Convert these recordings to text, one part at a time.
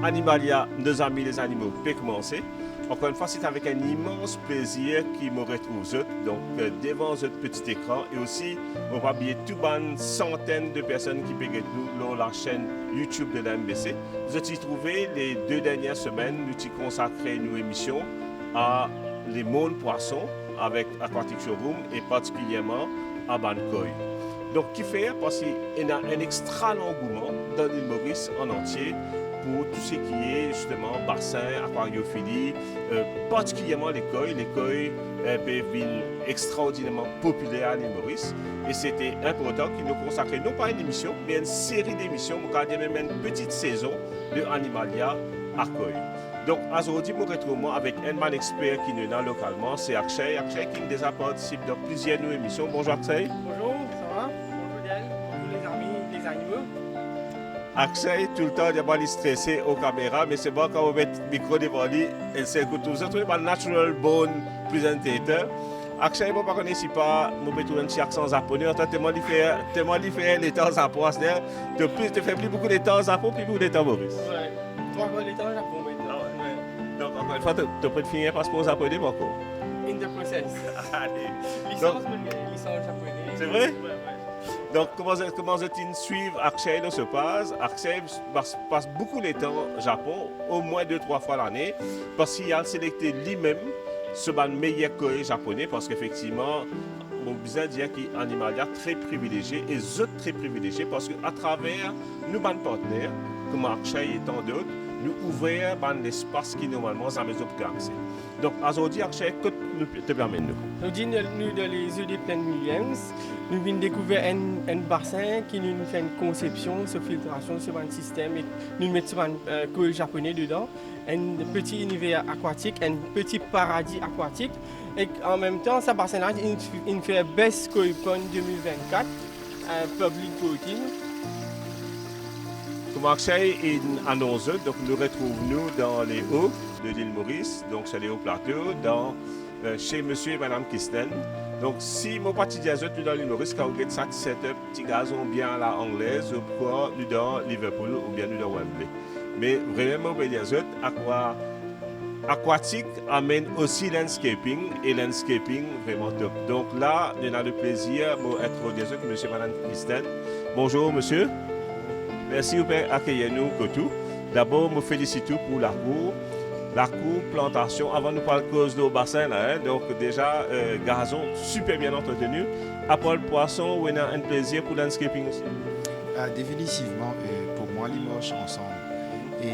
Animalia, nos amis les animaux, peut commencer. Encore une fois, c'est avec un immense plaisir qui me retrouve donc devant votre petit écran et aussi on va bien tout une centaines de personnes qui peuvent nous sur la chaîne YouTube de la MBC. Vous avez trouvé les 2 dernières semaines, nous avons consacré nos émissions à les mondes poissons avec Aquatic Showroom et particulièrement à Bancoy. Donc, qui fait parce qu'il y a un extra engouement dans l'île Maurice en entier pour tout ce qui est justement bassin, aquariophilie, particulièrement les coïs. Les coïs peuvent être extraordinairement populaires à l'île Maurice. Et c'était important qu'il nous consacrait non pas une émission, mais une série d'émissions, même une petite saison de Animalia à coïs. Donc, aujourd'hui, je me retrouve avec un man expert qui nous est là localement, c'est Akshay. Akshay qui déjà participe dans plusieurs de nos émissions. Bonjour Akshay. Bonjour, ça va? Bonjour Diane, bonjour les amis, les animaux. Akshay, tout le temps, il est stressé aux caméras, mais c'est bon quand on met le micro devant lui, et c'est que tout. Vous êtes un natural born presentator. Akshay, je ne connais pas, je peux trouver un petit accent japonais, tellement il fait les temps japonais. Tu fais plus beaucoup de temps japon, plus beaucoup de temps Maurice. Ouais, 3 fois les temps japon maintenant. Ouais. Donc, encore une fois, tu peux finir un passeport japonais encore. In the process. Allez. Licence japonais. C'est vrai? Ouais. Donc, comment est-il suivre Akshay se passe? Akshay passe beaucoup de temps au Japon, au moins 2-3 fois l'année, parce qu'il a sélecté lui-même ce meilleur coï japonais, parce qu'effectivement, on besoin dire qu'il est un animal très privilégié, et eux très privilégiés, parce qu'à travers nos partenaires, comme Akshay et tant d'autres, nous ouvrons l'espace qui normalement jamais pas accès. Donc aujourd'hui, Akshay, que nous te permet nous? Nous disons nous dans les yeux des plaines Williams, nous venons découvrir un bassin qui nous fait une conception, sur filtration, sur un système et nous mettons un coï japonais dedans, un petit univers aquatique, un petit paradis aquatique et en même temps, ce bassin-là, il fait Best Koi Pond 2024, Public Voting. Comme Akshay annonce, donc nous retrouvons dans les hauts de l'île Maurice, donc c'est les hauts plateaux, chez monsieur et madame Kisten. Donc si mon parti dit dans l'île Maurice, quand vous avez ça, c'est un petit gazon bien à la anglaise, pourquoi nous dans Liverpool ou bien nous dans Wembley. Mais vraiment, vous dire aquatique amène aussi landscaping et landscaping vraiment top. Donc là, nous avons le plaisir d'être des autres, monsieur et madame Kisten. Bonjour monsieur. Merci de accueillir nous, Kotou. D'abord, je me félicite pour la cour, plantation. Avant de parler de cause de bassin, là, donc déjà, gazon super bien entretenu. Après le poisson, on a un plaisir pour le landscaping aussi. Définitivement, pour moi, les moches ensemble. Et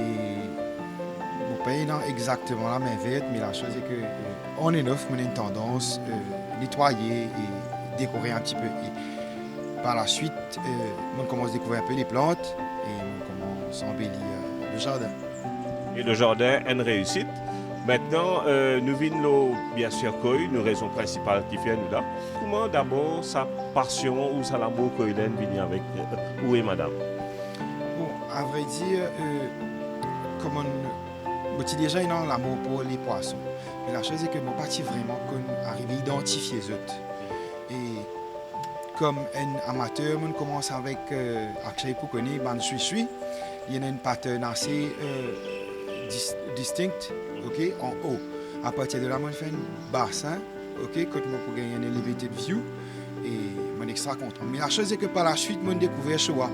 mon pays n'a exactement la même verte, mais la chose est qu'on est neuf, on a une tendance nettoyer et décorer un petit peu. Et par la suite, on commence à découvrir un peu les plantes et on commence à embellir le jardin. Et le jardin est une réussite. Maintenant, nous venons bien sûr Koi, nos raisons principales qui viennent là. Comment d'abord sa passion ou sa l'amour Koi vient avec où est madame? Bon, à vrai dire, comme on dit déjà, il a l'amour pour les poissons. Mais la chose est que mon parti vraiment qu'on arrive à identifier les autres. Et comme un amateur, on commence avec Akshay Poukoni, je suis. Il y a une pattern assez distincte, okay, en haut. À partir de là, on fait un bassin, okay, quand on peut gagner une elevated view. Et je suis extra content. Mais la chose est que par la suite, on a découvert Showa.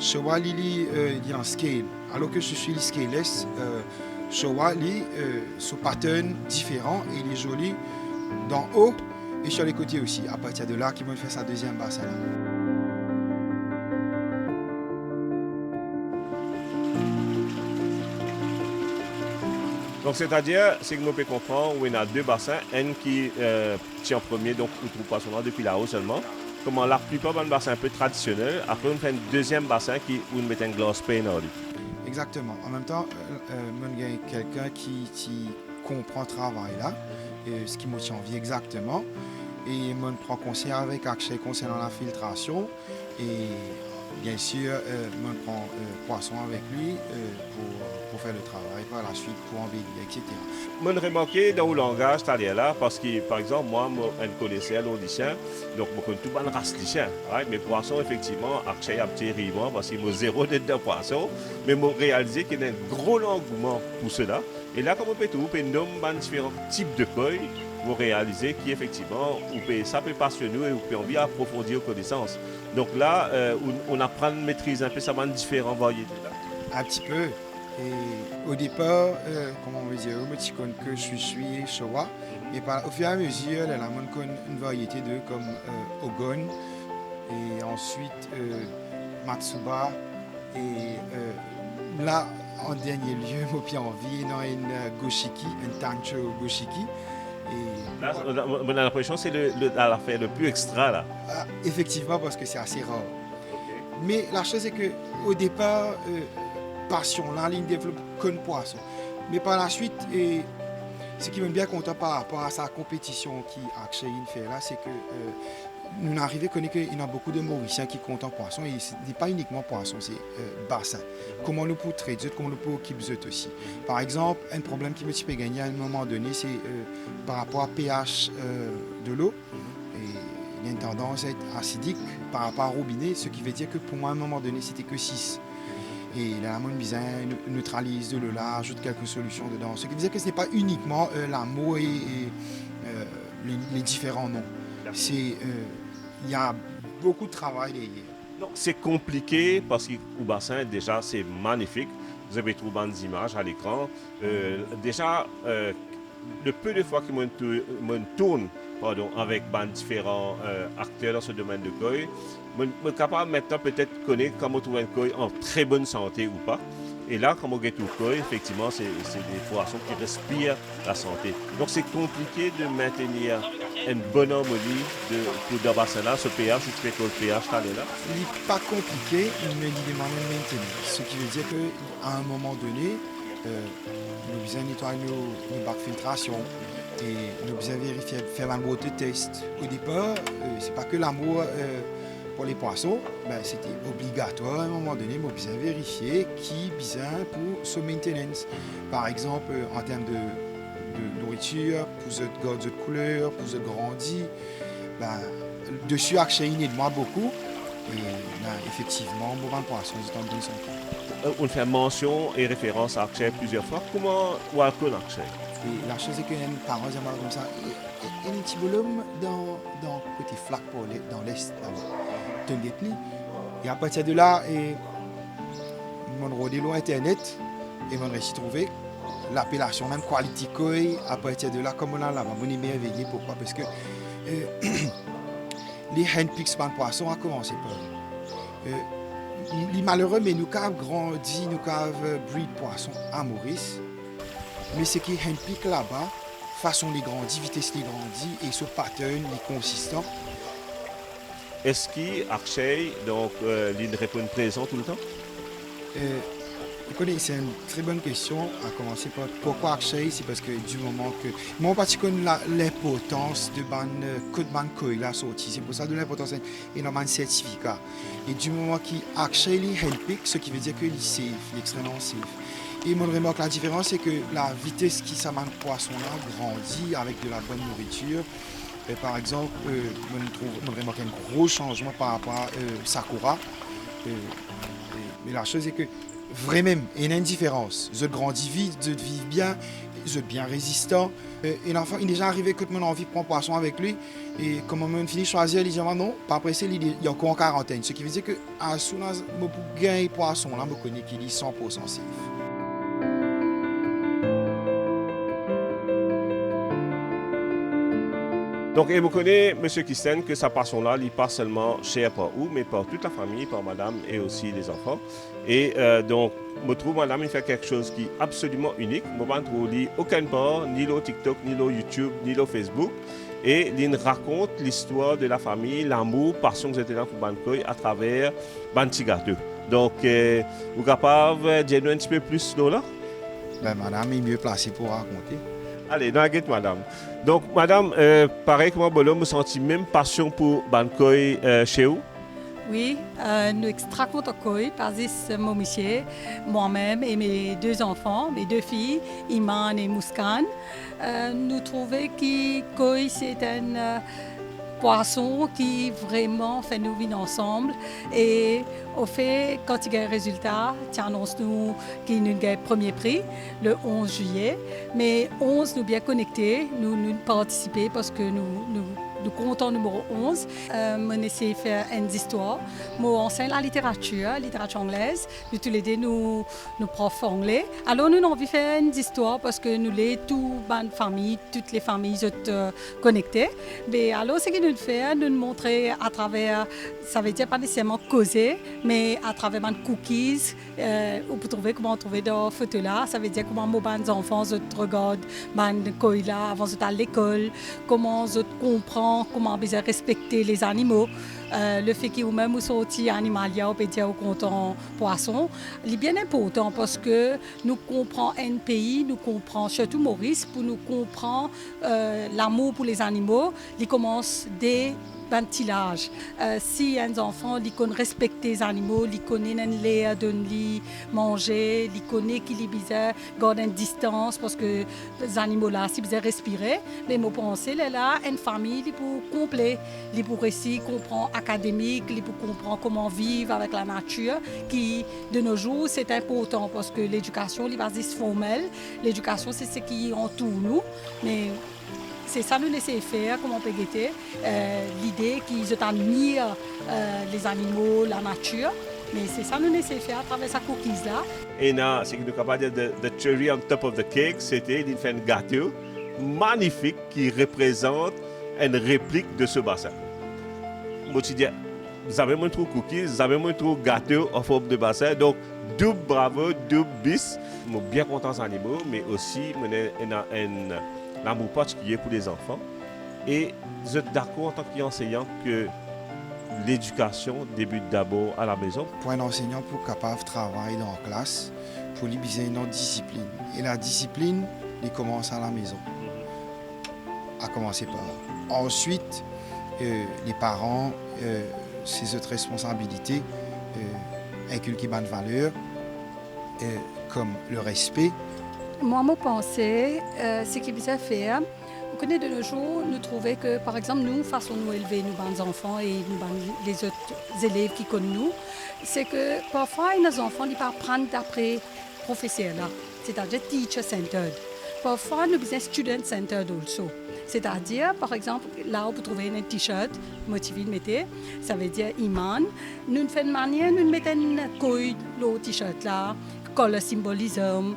Showa, il est en scale. Alors que je suis scaleless, Showa, il son pattern différent et il est joli d'en haut et sur les côtés aussi. À partir de là, qui m'a fait sa deuxième bassin là. Donc c'est-à-dire, c'est que nous pouvons comprendre où il y a 2 bassins, un qui tient en premier, donc où trouve poisson depuis là-haut seulement. Comment la plupart des bassins un peu traditionnels, après on fait un deuxième bassin où on met un glass pane en lui. Exactement. En même temps, il y a quelqu'un qui comprend le travail là, et ce qui me tient envie exactement. Et je prends conseil avec Akshay concernant la filtration. Et bien sûr, je prends poisson avec lui pour pour faire le travail par la suite, pour embellir, etc. Je me remarqué dans le langage, tu là, parce que, par exemple, moi, je connaissais l'audition, donc je connais tout le race de chien. Mes poissons, effectivement, j'ai un petit riment, parce que j'ai zéro de poissons, mais je réalisé qu'il y a un gros engouement pour cela. Et là, comme on peut tout, on peut nommer différents types de cueils pour réaliser qu'effectivement, ça peut passionner et on peut envie approfondir les connaissances. Donc là, on apprend à maîtriser un peu ça différentes variétés. Un petit peu. Et au départ, comment on veut dire, je me connais que je suis Showa. Et au fur et à mesure, il y a une variété de comme Ogon, et ensuite Matsuba. Et là, en dernier lieu, je suis envie dans une Goshiki, une Tancho Goshiki. Et là, on a l'impression que c'est l'affaire le plus extra là. Effectivement, parce que c'est assez rare. Mais la chose est qu'au départ, passion là, il développe qu'un poisson. Mais par la suite, ce qui me bien content par rapport à sa compétition qui Akshay fait là, c'est que nous arrivons à connaître qu'il y a beaucoup de Mauriciens qui comptent en poisson. Et ce n'est pas uniquement poisson, c'est bassin. Comment nous pouvons traiter, comment nous pouvons occuper aussi. Par exemple, un problème qui me peut gagner à un moment donné, c'est par rapport à pH de l'eau. Il y a une tendance à être acidique par rapport au robinet, ce qui veut dire que pour moi, à un moment donné, c'était que 6. Et la mode bizarre neutralise de l'eau là, ajoute quelques solutions dedans. Ce qui veut dire que ce n'est pas uniquement l'amour et les différents noms. Il y a beaucoup de travail derrière. C'est compliqué parce qu'au bassin, déjà, c'est magnifique. Vous avez trouvé des images à l'écran. Déjà, le peu de fois que je tourne avec différents acteurs dans ce domaine de cueil, je suis capable maintenant peut-être de connaître comment trouver un cueil en très bonne santé ou pas. Et là, comme on get tout cueil, effectivement, c'est des poissons qui respirent la santé. Donc c'est compliqué de maintenir une bonne harmonie pour dans bassin-là, ce pH, si tu fais que le pH là. Il n'est pas compliqué, mais il demande de maintenir. Ce qui veut dire qu'à un moment donné, nous devons nettoyer nos bacs de filtration et nous devons vérifier, faire un water test. Au départ, ce n'est pas que l'amour pour les poissons, c'était obligatoire à un moment donné, mais nous devons vérifier qui est besoin pour ce maintenance. Par exemple, en termes de nourriture, pour ce garde de couleur, pour ce grandi, dessus, Akshay aide-moi beaucoup. Et effectivement, mon poisson est en bonne santé. On fait mention et référence à Akshay plusieurs fois. Comment on connaît Akshay? Et la chose est qu'il y a une parole comme ça. Il y a un petit volume dans le côté flac dans l'est, et à partir de là, mon rodé sur Internet et mon réussi trouver l'appellation même quality koi. À partir de là, comme on a là, on est merveillé. Pourquoi? Parce que les handpicks par poisson a commencé par les malheureux, mais nous avons grandi, nous avons breed poisson à Maurice. Mais ce qui est handpick là-bas, façon les grandit, vitesse les grandit et ce pattern est consistant. Est-ce qu'Akshay, donc, il répond présent tout le temps? C'est une très bonne question. À commencer par pourquoi Akshay, c'est parce que du moment que moi, en particulier, l'importance de ban koi la sortie. C'est pour ça de l'importance énormément de certificats. Et du moment qu'Akshay est handpick, ce qui veut dire qu'il est safe, il est extrêmement safe. Et mon remarque, la différence, c'est que la vitesse qui ça poisson là grandit avec de la bonne nourriture. Et par exemple, on remarque un gros changement par rapport à Sakura. Mais la chose est que vraiment, il y a une différence. Je grandis vite, je vis bien, je suis bien résistant. Et l'enfant, il est déjà arrivé que mon envie de prendre poisson avec lui. Et comme on finit de choisir, il dit non, pas pressé, il est encore en quarantaine. Ce qui veut dire que à soon as je gagne poisson, là, je connais qu'il est 100% safe. Donc, et vous connaissez, M. Kisten, que sa passion-là, il pas seulement chère par vous, mais par toute la famille, par madame et aussi les enfants. Et donc, je trouve madame, il fait quelque chose qui est absolument unique. Je ne trouve aucun part, ni le TikTok, ni le YouTube, ni le Facebook. Et il raconte l'histoire de la famille, l'amour, passion que vous êtes là pour Bankoy à travers Bantiga 2. Donc, vous êtes capable de dire un petit peu plus là? Madame est mieux placée pour raconter. Allez, n'inquiète madame. Donc madame, pareil que moi, je me sens même passion pour Bankoy chez vous? Oui, nous extra contents parce que mon monsieur, moi-même et mes 2 enfants, mes 2 filles, Iman et Mouskan, nous trouvons que koi c'est un poisson qui vraiment fait nous vivre ensemble et au fait quand il y a un résultat, tu annonces nous qu'il nous gagne premier prix le 11 juillet, mais 11 nous bien connectés, nous participer parce que nous comptons numéro 11. On essaie de faire une histoire. Moi, enseigne la littérature anglaise. Nous tous les deux, nous profs anglais. Alors, nous avons envie de faire une histoire parce que nous les toutes les familles sont connectées. Mais alors, ce que nous faisons, nous montrer à travers, ça veut dire pas nécessairement causer, mais à travers des cookies, on peut trouver comment trouver dans la photo là. Ça veut dire comment les enfants regardent les là avant d'aller à l'école, comment ils comprennent comment bien respecter les animaux. Le fait qu'ils même sorti animalia ou pédia au content poisson, il est bien important parce que nous comprenons un pays, nous comprenons surtout Maurice, pour nous comprendre l'amour pour les animaux, il commence dès ventilage. Si un enfant il connaît respecter les animaux, il connaît les donner manger, il connaît qu'il est bizarre garder une distance parce que les animaux là si bizarre respirer, mais moi penser là une famille il pour complet, il pour réussir comprendre académique, il pour comprendre comment vivre avec la nature qui de nos jours c'est important parce que l'éducation il va dire formelle, l'éducation c'est ce qui entoure nous, mais c'est ça nous laisser faire, comment on peut guetter. L'idée qu'ils admirent les animaux, la nature. Mais c'est ça nous laisser faire à travers sa cookies là. Et là, ce que nous sommes capables de dire, the cherry on top of the cake, c'était il fait un gâteau magnifique qui représente une réplique de ce bassin. Moi, je dis, vous avez montré cookies, vous avez montré gâteau en forme de bassin. Donc, double bravo, double bis. Je suis bien content des animaux, mais aussi, un amour particulier pour les enfants. Et vous êtes d'accord en tant qu'enseignant que l'éducation débute d'abord à la maison? Pour un enseignant, pour capable de travailler dans la classe, pour lui besoin une discipline. Et la discipline, il commence à la maison. À commencer par. Ensuite, les parents, c'est notre responsabilité, inculquer bonnes valeurs, comme le respect. Moi, mon pensée, ce qui vient faire, on connaît de nos jours, nous trouvons que, par exemple, nous, façon nous élever, nous, enfants et les autres élèves qui connaissent nous, c'est que parfois, nos enfants, ils peuvent prendre d'après professeurs là, c'est-à-dire teacher-centered. Parfois, nous avons student-centered aussi. C'est-à-dire, par exemple, là, on peut trouver un t-shirt motivé de mettre, ça veut dire Iman. Nous faisons une manière, nous mettons une couille au t-shirt là, comme le symbolisme,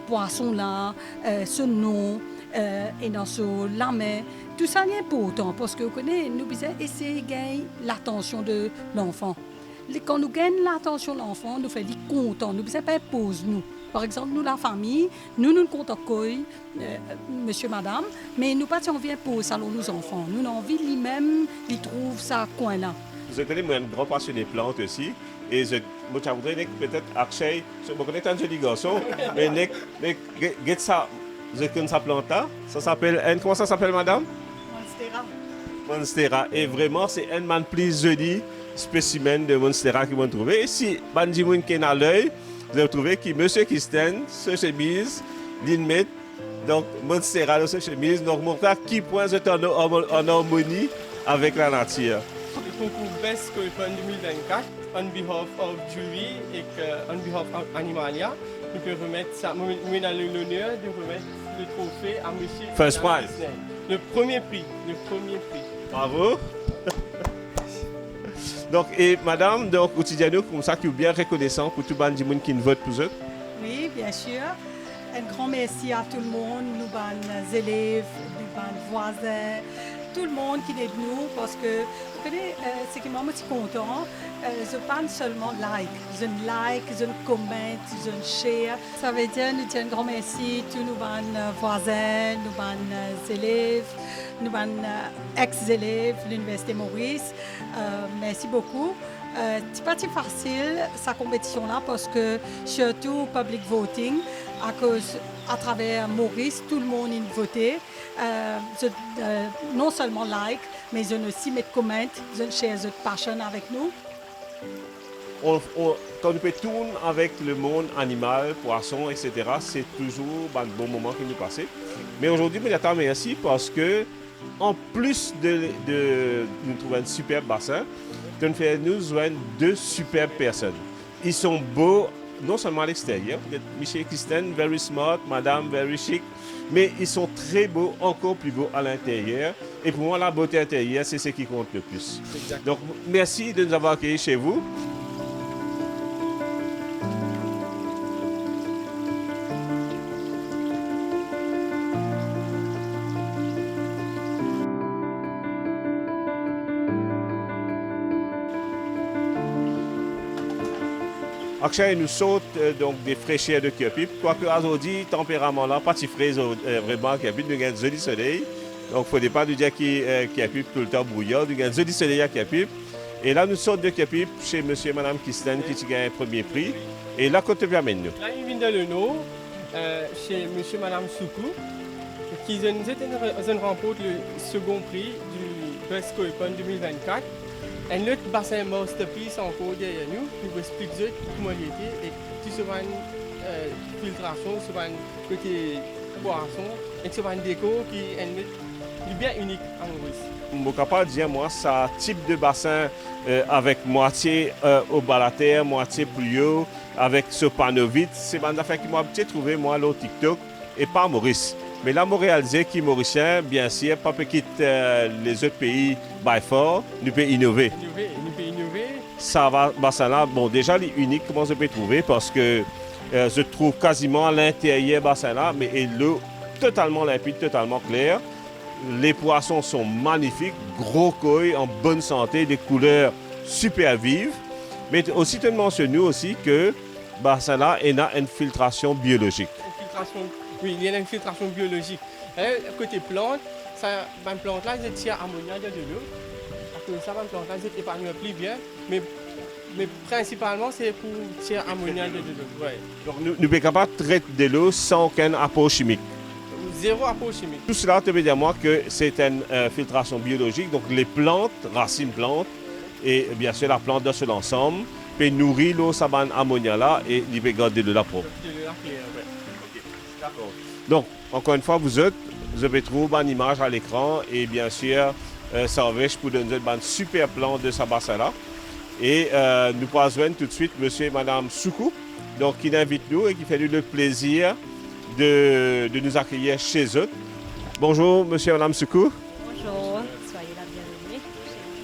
poisson là, ce nom, et dans ce la main. Tout ça est important parce que vous connaissez, nous devons essayer de gagner l'attention de l'enfant. Quand nous gagnons l'attention de l'enfant, nous faisons content, nous ne devons pas imposer nous. Par exemple, nous, la famille, nous ne comptons pas, monsieur, madame, mais nous pas envie d'imposer à nos enfants. Nous avons envie lui-même, ils trouvent ça coin là. Vous êtes un grand passionné de plantes aussi. Et je voudrais peut-être Akshay, je connais un joli garçon, mais get ça, je connais sa plante, ça s'appelle, comment ça s'appelle madame? Monstera. Monstera. Et vraiment, c'est un man plus joli spécimen de Monstera qu'ils vont trouver. Et si Bandimoun qui est dans l'œil, vous allez trouver que monsieur Kristen, ce chemise, l'inmet, donc Monstera, ce chemise, donc mon frère qui pointe en harmonie avec la nature. Le concours Best Scorpion 2024, on behalf of Julie et on behalf of Animalia, nous pouvons remettre ça. Nous avons l'honneur de remettre le trophée à monsieur. First prize. Le premier prix. Bravo. Donc, et madame, donc, quotidiennement, comme ça, qui est bien reconnaissant pour tout le monde qui vote pour eux. Oui, bien sûr. Un grand merci à tout le monde, nos élèves, nos voisins, tout le monde qui est de nous, parce que, vous connaissez, ce qui m'a aussi content, je parle seulement je commente, je share. Ça veut dire, nous disons un grand merci à tous nos voisins, nos élèves, nos ex-élèves de l'Université Maurice. Merci beaucoup. C'est pas si facile, sa compétition-là, parce que surtout public voting, à travers Maurice, tout le monde a voté. Non seulement mais je aussi mettre comment, je share cette passion avec nous. quand nous tourner avec le monde animal, poisson, etc., c'est toujours un bon moment que nous passons. Mais aujourd'hui, je vous merci parce que, en plus de nous trouver un super bassin, nous faisons joindre deux superbes personnes. Ils sont beaux, non seulement à l'extérieur, Michel et Christine, very smart, Madame, very chic, mais ils sont très beaux, encore plus beaux à l'intérieur. Et pour moi, la beauté intérieure, c'est ce qui compte le plus. Exactement. Donc, merci de nous avoir accueillis chez vous. Actuellement, nous saute donc des fraîcheurs de Kerpip. Quoique aujourd'hui, tempérament là, pas si frais vraiment Kerpip, nous avons un joli soleil. Donc, il ne faut pas nous dire qu'il Kerpip tout le temps brouillard. Nous avons un joli soleil à Kerpip. Et là, nous sortons de Kerpip chez monsieur et madame Christine qui gagne un premier prix. Et là, quand tu amènes nous? Là, il vient de Leno, chez monsieur et madame Soukou, qui ont remporté le second prix du Best Coipon 2024. Un autre bassin masterpiece encore derrière nous, qui vous explique comment il était et tout ce filtration, ce côté poisson et ce déco qui est bien unique en Maurice. Je suis capable de dire, moi, ça type de bassin avec moitié au bas de la terre, moitié plus haut, avec ce panneau vide. C'est une affaire qui m'a trouvé, moi, au TikTok, et pas à Maurice. Mais là, je réalisé qu'il est mauricien, bien sûr, pas quitter les autres pays by far, nous pouvons innover. Ça va, bassin-là, bon, déjà, il est unique, comment je peux trouver, parce que je trouve quasiment à l'intérieur bassin-là, mais l'eau totalement limpide, totalement claire. Les poissons sont magnifiques, gros koi, en bonne santé, des couleurs super vives. Mais aussi, tu mentionnes aussi que bassin-là, il y a une filtration biologique. Oui, il y a une filtration biologique. Côté plante, une plante là, ils tirent ammoniaque de l'eau. Ça, une plante là, ils épanouissent plus bien. Mais principalement, c'est pour tirer ammoniaque de l'eau. Ouais. Donc, nous sommes capables de traiter de l'eau sans aucun apport chimique. Zéro apport chimique. Tout cela te veut dire moi que c'est une filtration biologique. Donc, les plantes, racines plantes, et bien sûr la plante dans son ensemble, peut nourrir l'eau, ça va ammonia là, et il peut garder de la propre. D'accord. Donc, encore une fois, vous avez trouvé une image à l'écran et bien sûr, ça va pour donner un super plan de ce bassin-là. Et nous passons tout de suite monsieur et madame Soukou, donc qui invite nous et qui fait nous le plaisir de nous accueillir chez eux. Bonjour monsieur et madame Soukou. Bonjour, soyez la bienvenue.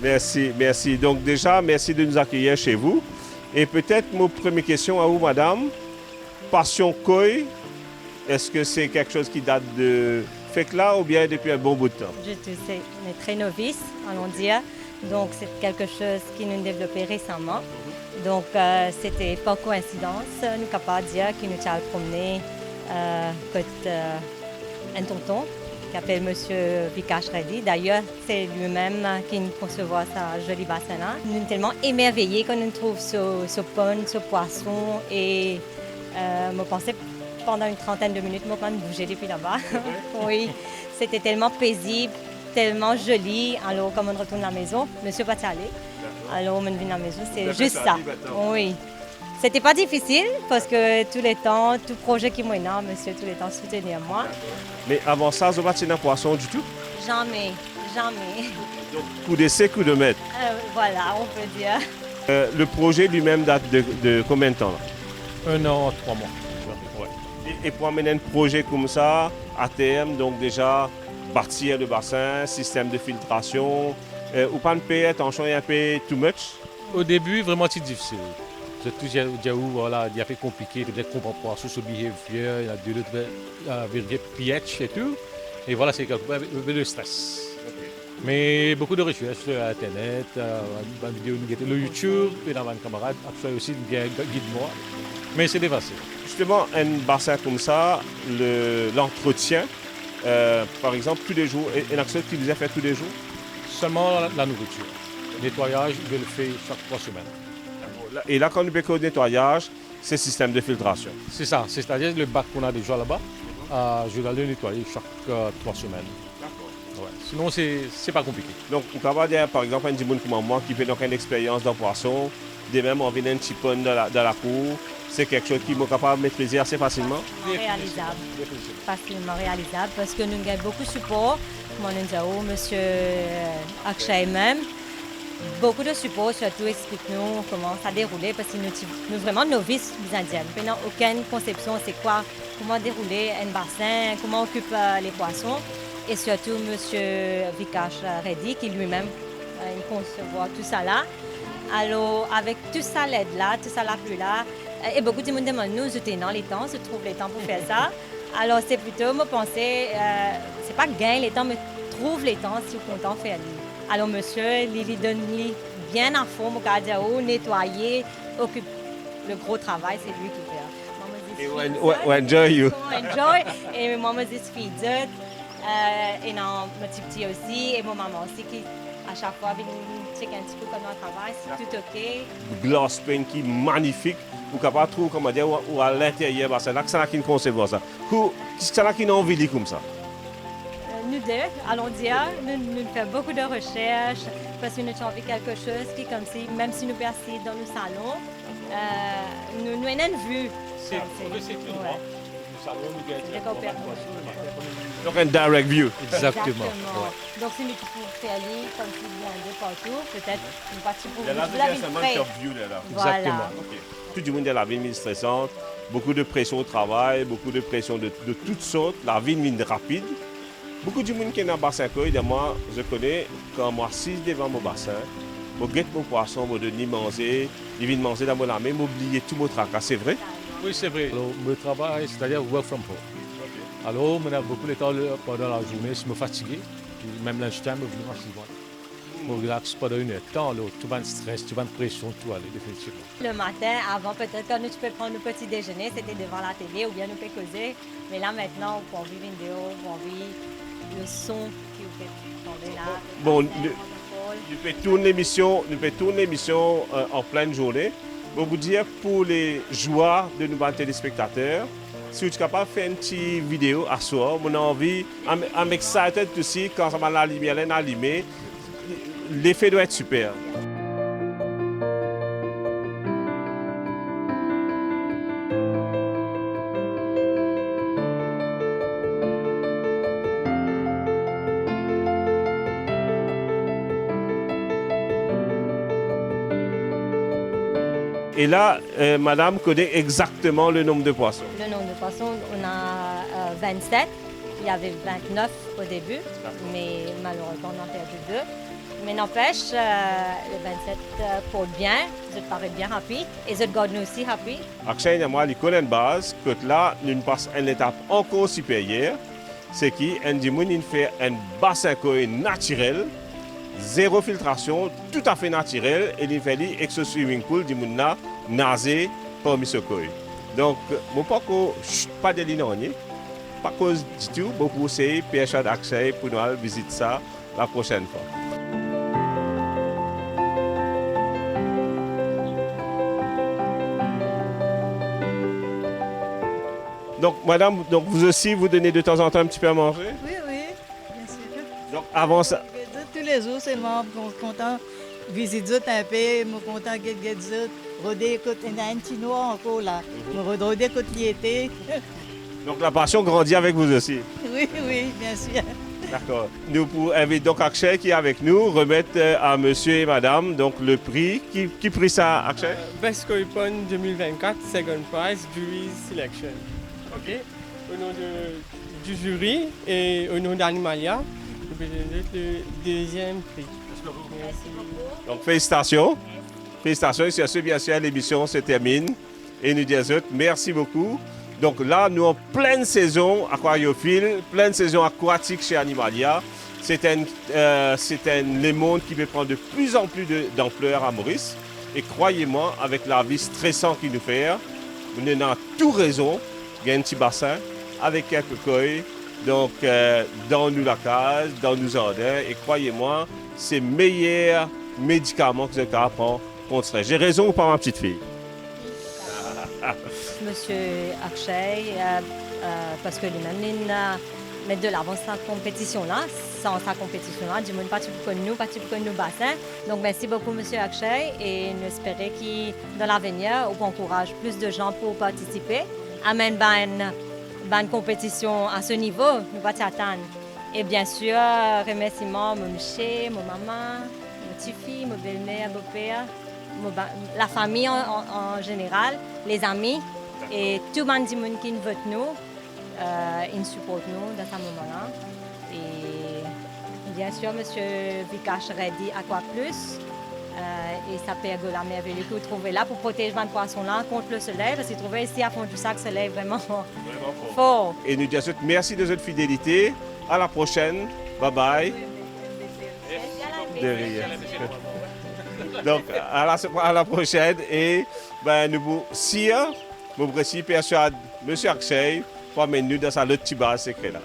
Merci, merci. Donc déjà, merci de nous accueillir chez vous. Et peut-être ma première question à vous, madame. Passion koi, est-ce que c'est quelque chose qui date de fait là ou bien depuis un bon bout de temps? Je suis très novice, allons dire. Donc c'est quelque chose qui nous développé récemment. Donc c'était pas coïncidence, nous sommes capables de dire qu'il nous a promené un tonton qui s'appelle M. Vikash Reddy. D'ailleurs, c'est lui-même qui nous conçoit ce joli bassin-là. Nous sommes tellement émerveillés quand nous trouvons ce pont, ce poisson. Et je pensais pendant une trentaine de minutes, je me bouger depuis là-bas. Oui, c'était tellement paisible, tellement joli. Alors, quand on retourne à la maison, monsieur va aller. Alors, on vient à la maison, c'est juste ça. Oui. C'était pas difficile parce que tous les temps, tout projet qui m'a énorme, monsieur, tous les temps soutenir moi. Mais avant ça, vous n'avez pas de poisson du tout? Jamais, jamais. Donc, coup d'essai, coup de maître. Voilà, on peut dire. Le projet lui-même date de combien de temps là? 1 an, 3 mois. Et pour amener un projet comme ça, à terme, donc déjà, bâtir le bassin, système de filtration, ou pas de payer attention un peu too much? Au début, vraiment, c'est difficile. C'est tout voilà, il y a fait compliqué, de comprendre pas ce behavior, il y a de pH et tout. Et voilà, c'est un peu de stress. Okay. Mais beaucoup de recherches sur Internet, vidéo, le YouTube, et dans un camarade, après aussi, bien guide-moi. Mais c'est facile. Justement, un bassin comme ça, l'entretien, par exemple, tous les jours, et une action qui vous a fait tous les jours? Seulement la nourriture. Le nettoyage, je le fais chaque 3 semaines. Et là, quand nous parlons de nettoyage, c'est système de filtration. C'est ça, c'est-à-dire le bac qu'on a déjà là-bas, je dois le nettoyer chaque 3 semaines. D'accord. Ouais. Sinon, c'est pas compliqué. Donc, on va dire, par exemple, un petit monde comme moi qui fait donc une expérience dans le poisson, de même on vient un petit peu dans la cour. C'est quelque chose qui est capable de maîtriser assez facilement. Réalisable, facilement réalisable parce que nous avons beaucoup de support, comme nous avons M. Akshay même. Beaucoup de support, surtout explique-nous comment ça déroulait parce que nous sommes vraiment novices des Indiennes. Nous n'avons aucune conception, c'est quoi, comment dérouler un bassin, comment occuper les poissons. Et surtout M. Vikash Reddy qui lui-même conçoit tout ça là. Alors avec tout ça l'aide là, tout ça l'appui là, et beaucoup de monde demande nous, je dans les temps, je trouve les temps pour faire ça. Alors c'est plutôt, me penser, c'est pas gain les temps, mais trouve les temps si vous content de faire. Alors monsieur, il donne bien à fond, mon cardio, nettoyer, occupe le gros travail, c'est lui qui fait. Et enjoy you. Enjoy, et maman dit feed it, et non, mon petit aussi, et mon maman aussi qui à chaque fois vient checker un petit peu comment on travaille, c'est tout ok. Glass paint qui est magnifique, vous capable de trouver comment dire ou à l'intérieur, c'est là que ça qui concevoir ça. C'est là qui a envie de comme ça. Nous deux, allons dire, nous faisons beaucoup de recherches parce que nous avons envie quelque chose qui, comme si, même si nous persistons dans le salon, nous avons une vue. C'est tout droit. Le salon, nous gagnons. Donc un direct view. Exactement. Ouais. Donc si nous pouvons faire comme si nous allions partout, peut-être une partie pour Là, c'est seulement top view là. Exactement. Okay. Tout le monde est la vie est stressante, beaucoup de pression au travail, beaucoup de pression de toutes sortes, la vie est rapide. Beaucoup de monde qui est dans le bassin, moi, je connais, quand moi, assis devant mon bassin, je guette mon poisson, je donne manger, je viens manger dans mon armée, m'oublier tout mon tracas, c'est vrai? Oui, c'est vrai. Alors, le travail, c'est-à-dire work from home. Alors, on a beaucoup de temps pendant la journée, je me fatigue, même lunchtime, je viens m'asseoir. Je relaxe pendant une heure de temps, tout va de stress, tout va de pression, tout aller, définitivement. Le matin, avant, peut-être quand nous pouvons prendre le petit déjeuner, c'était devant la télé ou bien nous pouvons causer. Mais là, maintenant, on peut enlever une vidéo, on peut enlever le son qui vous fait tomber là. Bon, nous pouvons tourner l'émission en pleine journée. Je vais vous dire, pour les joueurs de nos téléspectateurs, si vous êtes capable de faire une petite vidéo à soi, mon envie, I'm excited aussi quand ça va la lumière allumée. L'effet doit être super. Et là, madame connaît exactement le nombre de poissons. Le nombre de poissons, on a 27. Il y avait 29 au début, mais malheureusement, on en a perdu 2. Mais n'empêche, le 27 porte bien, ça paraît bien rapide et ça garde nous aussi rapide. Akshay et moi, l'école une base, que là, nous passons à une étape encore supérieure, c'est qu'on fait un bassin naturel, zéro filtration, tout à fait naturel, et il fait avec ce swimming pool, du monde nager parmi ce koi. Donc, mon pas de ligne, pas cause du tout, beaucoup c'est PHA d'Akshay pour nous visiter ça la prochaine fois. Donc, madame, vous aussi, vous donnez de temps en temps un petit peu à manger? Oui, oui, bien sûr. Donc, avant ça. Tous les jours, c'est moi content de visiter un peu, je suis content de visiter. Rodé, il y a un petit noir encore là. Rodé, côté l'été. Donc, la passion grandit avec vous aussi? Oui, oui, bien sûr. D'accord. Nous invitons donc Akshay qui est avec nous, remettre à monsieur et madame donc, le prix. Qui prit ça, Akshay? Best Koi Pond 2024, second prize, jury selection. Ok. Au nom du jury et au nom d'Animalia, je vais donner le deuxième prix. Merci. Donc, félicitations. Félicitations. Sur ce, bien sûr, l'émission se termine. Et nous disons merci beaucoup. Donc là, nous en pleine saison aquariophile, pleine saison aquatique chez Animalia. C'est un monde qui peut prendre de plus en plus d'ampleur à Maurice. Et croyez-moi, avec la vie stressante qu'il nous fait, nous avons tout raison. Il y a un petit bassin avec quelques koi, donc dans nous la case, dans nos jardins. Et croyez-moi, c'est le meilleur médicament que vous avez à prendre contre le stress. J'ai raison ou pas, ma petite fille? Monsieur Akshay, parce que lui-même met de l'avant cette compétition-là, sans sa compétition-là. Du monde, pas plus que nous, bassin. Donc, merci beaucoup, M. Akshay, et nous espérons que dans l'avenir, on encourage plus de gens pour participer. Amène une compétition à ce niveau, nous va t'attendre. Et bien sûr, remerciements à mon monsieur, ma maman, ma petite-fille, ma belle-mère, mon père, la famille en général, les amis et tout le monde qui nous vote nous, ils nous supportent nous dans ce moment-là. Et bien sûr, M. Vikash Reddy, Aqua Plus, et sa pergola merveilleuse que vous trouvez là pour protéger le poisson-là contre le soleil, parce qu'il trouvait ici à fond du sac soleil vraiment fort. Et nous disons merci de votre fidélité. À la prochaine. Bye bye. De rien. Donc, à la prochaine. Et nous si, nous persuade M. Akshay pour amener nous dans sa lotte secret là.